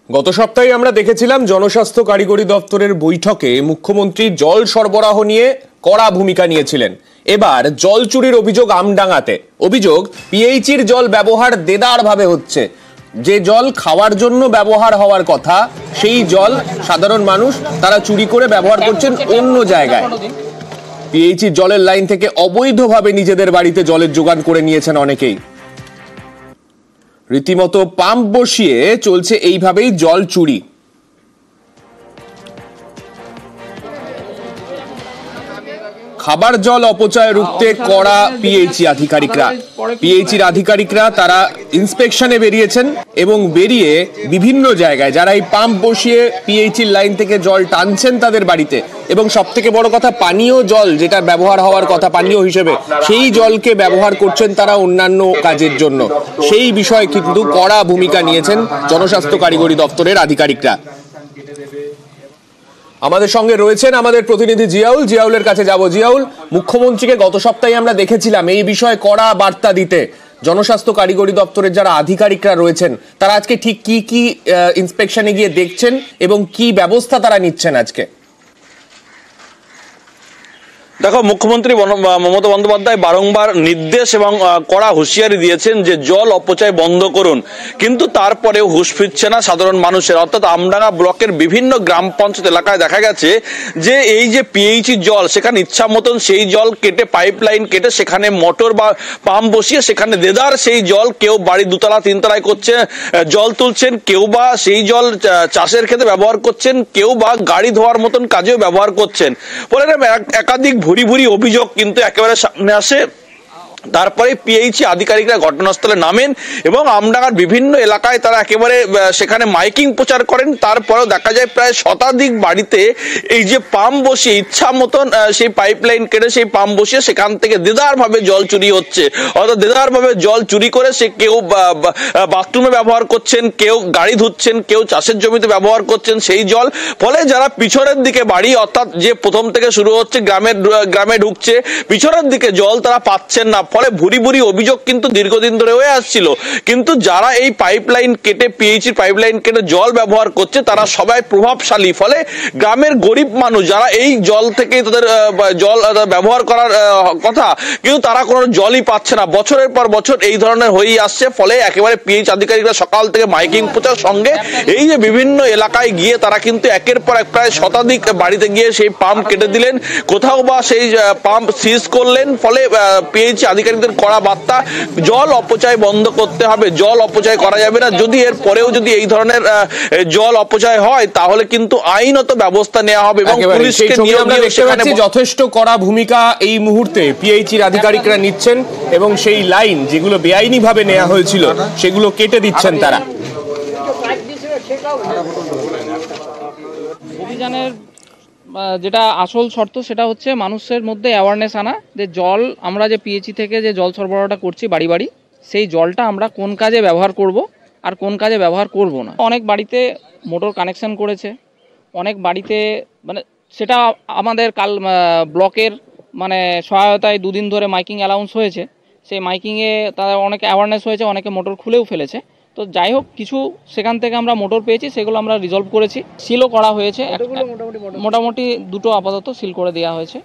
গত সপ্তাহে আমরা দেখেছিলাম জনস্বাস্থ্য কারিগরি দপ্তরের বৈঠকে মুখ্যমন্ত্রী জল সরবরাহ নিয়ে কড়া ভূমিকা নিয়েছিলেন। এবার জল চুরির অভিযোগ আমডাঙ্গাতে। অভিযোগ পিএইচির জল ব্যবহার দেদারভাবে হচ্ছে। যে জল খাওয়ার জন্য ব্যবহার হওয়ার কথা সেই জল সাধারণ মানুষ তারা চুরি করে ব্যবহার করছেন অন্য জায়গায়। পিএইচির জলের লাইন থেকে অবৈধভাবে নিজেদের বাড়িতে জলের যোগান করে নিয়েছেন অনেকেই। রীতিমতো পাম্প বসিয়ে চলছে এইভাবেই জল চুরি। খাবার জল অপচয় রুখতে কড়া পিএইচির আধিকারিকরা তারা ইন্সপেকশনে বেরিয়েছেন এবং বেরিয়ে বিভিন্ন জায়গায় যারা এই পাম্প বসিয়ে পিএইচির লাইন থেকে জল টানছেন তাদের বাড়িতে, এবং সব থেকে বড় কথা পানীয় জল যেটা ব্যবহার হওয়ার কথা পানীয় হিসেবে সেই জলকে ব্যবহার করছেন তারা অন্যান্য কাজের জন্য। সেই বিষয়ে কিন্তু কড়া ভূমিকা নিয়েছেন জনস্বাস্থ্য কারিগরি দপ্তরের আধিকারিকরা। আমাদের সঙ্গে রয়েছেন আমাদের প্রতিনিধি জিয়াউলের কাছে যাব। জিয়াউল, মুখ্যমন্ত্রীকে গত সপ্তাহে আমরা দেখেছিলাম এই বিষয়ে কড়া বার্তা দিতে। জনস্বাস্থ্য কারিগরি দপ্তরের যারা আধিকারিকরা রয়েছেন তারা আজকে ঠিক কি কি ইন্সপেকশনে গিয়ে দেখছেন এবং কি ব্যবস্থা তারা নিচ্ছেন আজকে? দেখো, মুখ্যমন্ত্রী মমতা বন্দ্যোপাধ্যায় বারংবার নির্দেশ এবং কড়া হুঁশিয়ারি দিয়েছেন যে জল অপচয় বন্ধ করুন, কিন্তু তারপরেও হুঁশ ফিরছে না সাধারণ মানুষের। অর্থাৎ আমডাঙ্গা ব্লকের বিভিন্ন গ্রাম পঞ্চায়েত এলাকায় দেখা গেছে যে এই যে পিএইচি জল সেখানে ইচ্ছা মতন সেই জল কেটে পাইপ লাইন কেটে সেখানে মোটর বা পাম্প বসিয়ে সেখানে দেদার সেই জল কেউ বাড়ি দুতলা তিনতলায় করছে জল তুলছেন, কেউ বা সেই জল চাষের ক্ষেত্রে ব্যবহার করছেন, কেউ বা গাড়ি ধোয়ার মতন কাজেও ব্যবহার করছেন। ফলে একাধিক ভুরি ভুরি অভিযোগ কিন্তু একেবারে সামনে আসে। তারপরে পিএইচি আধিকারিকরা ঘটনাস্থলে নামেন এবং আমডাঙ্গার বিভিন্ন এলাকায় তারা একেবারে সেখানে মাইকিং প্রচার করেন। তারপরেও দেখা যায় প্রায় শতাধিক বাড়িতে এই যে পাম্প বসিয়ে ইচ্ছা মতন সেই পাইপ লাইন কেটে সেই পাম্প বসিয়ে সেখান থেকে দেদারভাবে জল চুরি হচ্ছে। অর্থাৎ দেদারভাবে জল চুরি করে সে কেউ বাথরুমে ব্যবহার করছেন, কেউ গাড়ি ধুচ্ছেন, কেউ চাষের জমিতে ব্যবহার করছেন সেই জল। ফলে যারা পিছনের দিকে বাড়ি, অর্থাৎ যে প্রথম থেকে শুরু হচ্ছে গ্রামে ঢুকছে, পিছনের দিকে জল তারা পাচ্ছেন না। ফলে ভুরি ভুরি অভিযোগ কিন্তু দীর্ঘদিন ধরে হয়ে আসছিল। কিন্তু যারা এই পাইপলাইন কেটে পিএইচির পাইপলাইন কেটে জল ব্যবহার করছে তারা সবাই প্রভাবশালী। ফলে গ্রামের গরিব মানুষ যারা এই জল থেকে তাদের জল ব্যবহার করার কথা, কিন্তু তারা কোনো জলই পাচ্ছে না। বছরের পর বছর এই ধরনের হয়েই আসছে। ফলে একেবারে পিএইচ আধিকারিকরা সকাল থেকে মাইকিং প্রচার সঙ্গে এই যে বিভিন্ন এলাকায় গিয়ে তারা কিন্তু একের পর এক প্রায় শতাধিক বাড়িতে গিয়ে সেই পাম্প কেটে দিলেন, কোথাও বা সেই পাম্প সিজ করলেন। ফলে পিএইচি আধিকারিকদের কড়া বার্তা, জল অপচয় বন্ধ করতে হবে, জল অপচয় করা যাবে না। যদি এর পরেও যদি এই ধরনের জল অপচয় হয় তাহলে কিন্তু আইনত ব্যবস্থা নেওয়া হবে এবং পুলিশকে নিয়ে যথেষ্ট কড়া ভূমিকা এই মুহূর্তে পিএইচির আধিকারিকরা নিচ্ছেন এবং সেই লাইন যেগুলো বেআইনি ভাবে নেওয়া হয়েছিল সেগুলো কেটে দিচ্ছেন তারা। অভিযানের যেটা আসল শর্ত সেটা হচ্ছে মানুষের মধ্যে অ্যাওয়ারনেস আনা, যে জল আমরা যে পিএইচি থেকে যে জল সরবরাহটা করছি বাড়ি বাড়ি, সেই জলটা আমরা কোন কাজে ব্যবহার করব আর কোন কাজে ব্যবহার করব না। অনেক বাড়িতে মোটর কানেকশন করেছে, অনেক বাড়িতে মানে সেটা আমাদের ব্লকের সহায়তায় দুদিন ধরে মাইকিং অ্যালাউন্স হয়েছে। সেই মাইকিংয়ে তারা অনেকে অ্যাওয়ারনেস হয়েছে, অনেকে মোটর খুলেও ফেলেছে। তো যাই হোক, কিছু সেখান থেকে আমরা মোটর পেয়েছি, সেগুলো আমরা রিজলভ করেছি, সিলও করা হয়েছে। মোটামুটি দুটো আপাতত সিল করে দেওয়া হয়েছে।